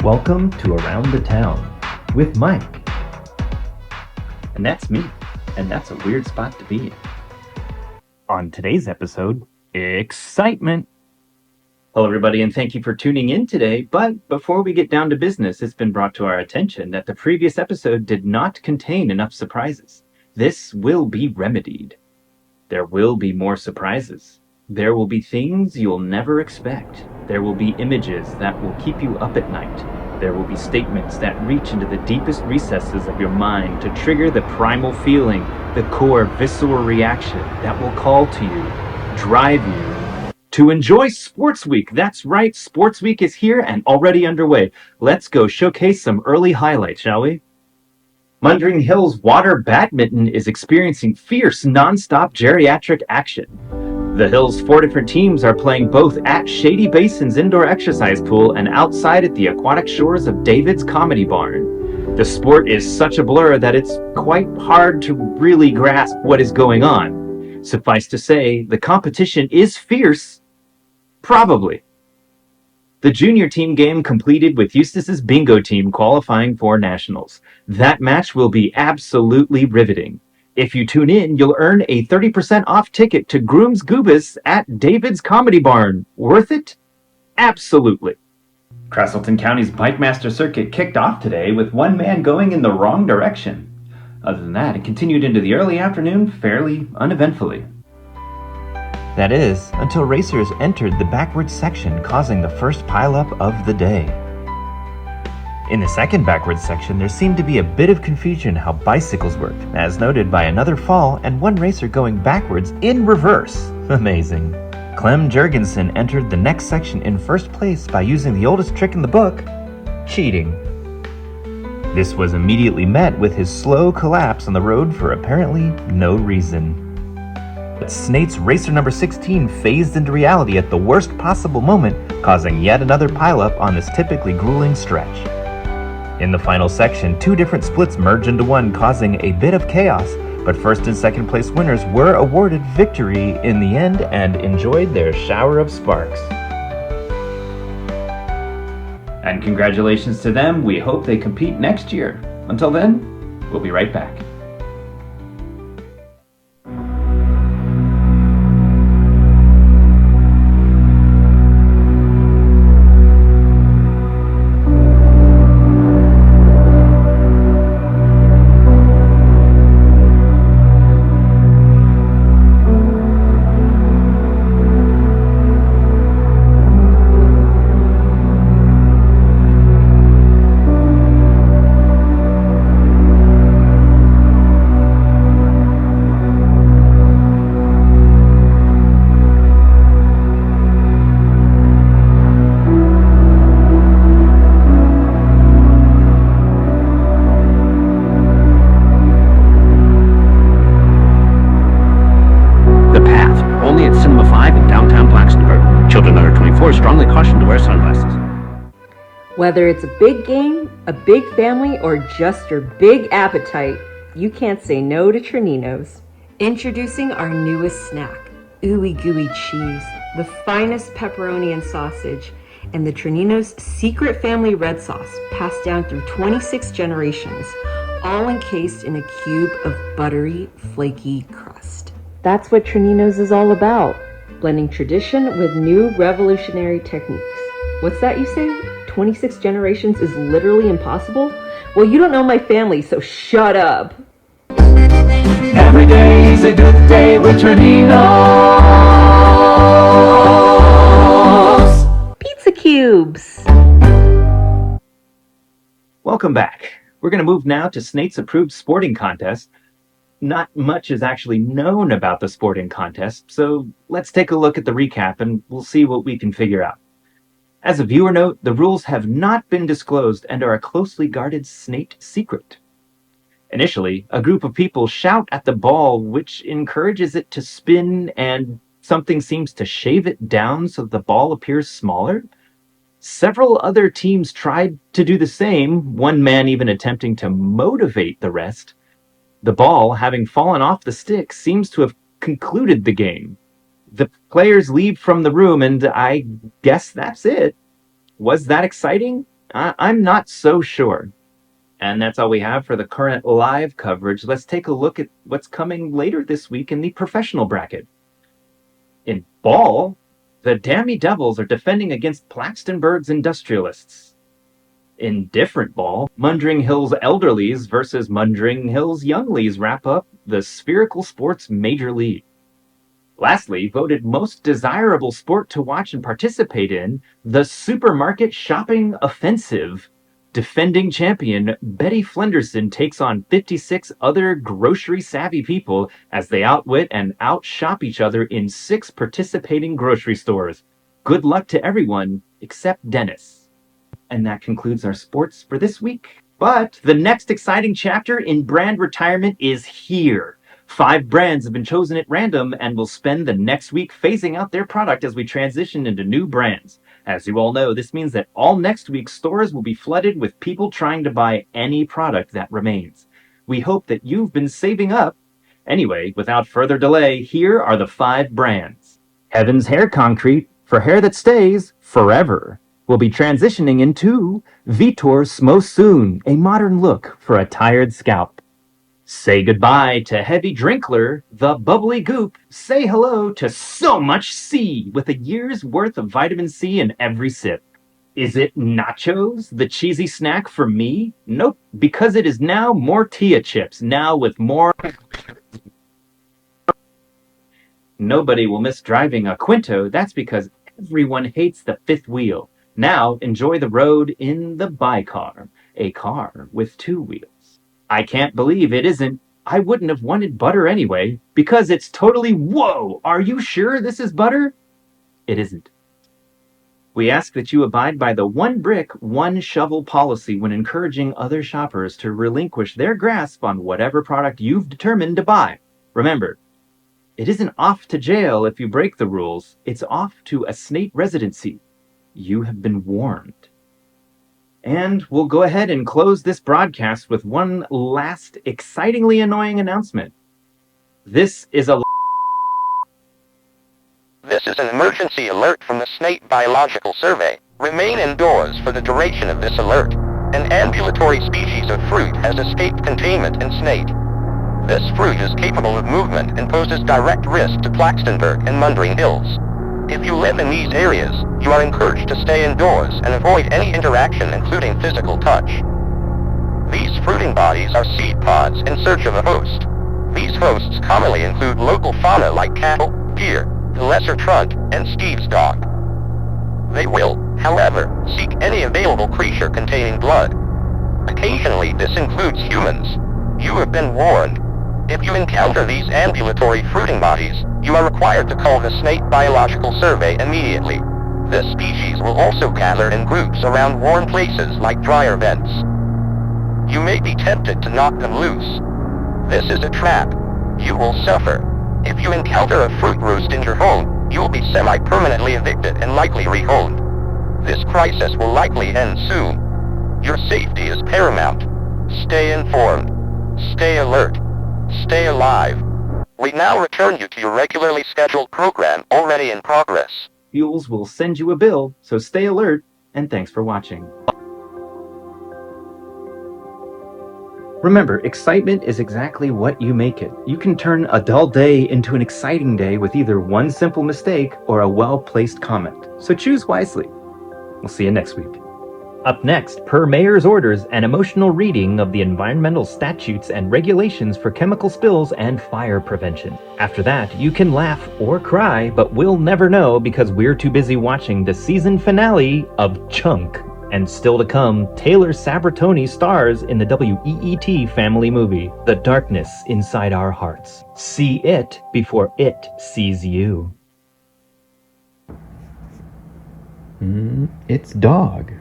Welcome to Around the Town with Mike. And that's me, and that's a weird spot to be in. On today's episode, excitement. Hello, everybody, and thank you for tuning in today. But before we get down to business, it's been brought to our attention that the previous episode did not contain enough surprises. This will be remedied. There will be more surprises. There will be things you'll never expect. There will be images that will keep you up at night. There will be statements that reach into the deepest recesses of your mind to trigger the primal feeling, the core visceral reaction that will call to you, drive you to enjoy Sports Week. That's right, Sports Week is here and already underway. Let's go showcase some early highlights, shall we? Mundering Hills Water Badminton is experiencing fierce, non-stop geriatric action. The Hills' 4 different teams are playing both at Shady Basin's indoor exercise pool and outside at the aquatic shores of David's Comedy Barn. The sport is such a blur that it's quite hard to really grasp what is going on. Suffice to say, the competition is fierce. Probably. The junior team game completed with Eustace's bingo team qualifying for nationals. That match will be absolutely riveting. If you tune in, you'll earn a 30% off ticket to Groom's Goobas at David's Comedy Barn. Worth it? Absolutely. Castleton County's Bike Master Circuit kicked off today with one man going in the wrong direction. Other than that, it continued into the early afternoon fairly uneventfully. That is, until racers entered the backwards section, causing the first pileup of the day. In the second backwards section, there seemed to be a bit of confusion how bicycles worked, as noted by another fall and one racer going backwards in reverse. Amazing. Clem Jurgensen entered the next section in first place by using the oldest trick in the book, cheating. This was immediately met with his slow collapse on the road for apparently no reason. But Snate's racer number 16 phased into reality at the worst possible moment, causing yet another pileup on this typically grueling stretch. In the final section, 2 different splits merged into one, causing a bit of chaos, but first and second place winners were awarded victory in the end and enjoyed their shower of sparks. And congratulations to them. We hope they compete next year. Until then, we'll be right back. Strongly cautioned to wear sunglasses. Whether it's a big game, a big family, or just your big appetite, you can't say no to Trinino's. Introducing our newest snack, ooey gooey cheese, the finest pepperoni and sausage, and the Trinino's secret family red sauce passed down through 26 generations, all encased in a cube of buttery, flaky crust. That's what Trinino's is all about. Blending tradition with new revolutionary techniques. What's that you say? 26 generations is literally impossible? Well, you don't know my family, so shut up. Every day is a good day with Trinino's. Pizza cubes. Welcome back. We're going to move now to Snate's approved sporting contest. Not much is actually known about the sporting contest, so let's take a look at the recap and we'll see what we can figure out. As a viewer note, the rules have not been disclosed and are a closely guarded Snate secret. Initially, a group of people shout at the ball, which encourages it to spin, and something seems to shave it down so the ball appears smaller. Several other teams tried to do the same, one man even attempting to motivate the rest. The ball, having fallen off the stick, seems to have concluded the game. The players leave from the room, and I guess that's it. Was that exciting? I'm not so sure. And that's all we have for the current live coverage. Let's take a look at what's coming later this week in the professional bracket. In ball, the Dammy Devils are defending against Plaxtonburg's Industrialists. In different ball, Mundring Hills Elderlies versus Mundring Hills Younglies wrap up the Spherical Sports Major League. Lastly, voted most desirable sport to watch and participate in, the Supermarket Shopping Offensive. Defending champion Betty Flenderson takes on 56 other grocery-savvy people as they outwit and outshop each other in 6 participating grocery stores. Good luck to everyone except Dennis. And that concludes our sports for this week. But the next exciting chapter in brand retirement is here. 5 brands have been chosen at random and will spend the next week phasing out their product as we transition into new brands. As you all know, this means that all next week's stores will be flooded with people trying to buy any product that remains. We hope that you've been saving up. Anyway, without further delay, here are the 5 brands. Heaven's Hair Concrete, for hair that stays forever, will be transitioning into Vitor Smo Soon, a modern look for a tired scalp. Say goodbye to Heavy Drinkler, the bubbly goop. Say hello to so much C with a year's worth of vitamin C in every sip. Is it nachos, the cheesy snack for me? Nope, because it is now Mortilla chips, now with more. Nobody will miss driving a Quinto. That's because everyone hates the fifth wheel. Now enjoy the road in the Bicar, a car with 2 wheels. I can't believe it isn't. I wouldn't have wanted butter anyway, because it's totally, whoa, are you sure this is butter? It isn't. We ask that you abide by the 1 brick, 1 shovel policy when encouraging other shoppers to relinquish their grasp on whatever product you've determined to buy. Remember, it isn't off to jail if you break the rules, it's off to a Snape residency. You have been warned. And we'll go ahead and close this broadcast with one last excitingly annoying announcement. This is an emergency alert from the Snake Biological Survey. Remain indoors for the duration of this alert. An ambulatory species of fruit has escaped containment in Snake. This fruit is capable of movement and poses direct risk to Plaxtonburg and Mundring Hills. If you live in these areas, you are encouraged to stay indoors and avoid any interaction including physical touch. These fruiting bodies are seed pods in search of a host. These hosts commonly include local fauna like cattle, deer, the lesser trunt, and Steve's dog. They will, however, seek any available creature containing blood. Occasionally this includes humans. You have been warned. If you encounter these ambulatory fruiting bodies, you are required to call the Snake Biological Survey immediately. This species will also gather in groups around warm places like dryer vents. You may be tempted to knock them loose. This is a trap. You will suffer. If you encounter a fruit roast in your home, you will be semi-permanently evicted and likely rehomed. This crisis will likely end soon. Your safety is paramount. Stay informed. Stay alert. Stay alive. We now return you to your regularly scheduled program already in progress. Fuels will send you a bill, so stay alert, and thanks for watching. Remember, excitement is exactly what you make it. You can turn a dull day into an exciting day with either one simple mistake or a well-placed comment. So choose wisely. We'll see you next week. Up next, per Mayor's orders, an emotional reading of the environmental statutes and regulations for chemical spills and fire prevention. After that, you can laugh or cry, but we'll never know because we're too busy watching the season finale of Chunk. And still to come, Taylor Sabratoni stars in the WEET family movie, The Darkness Inside Our Hearts. See it before it sees you. It's dog.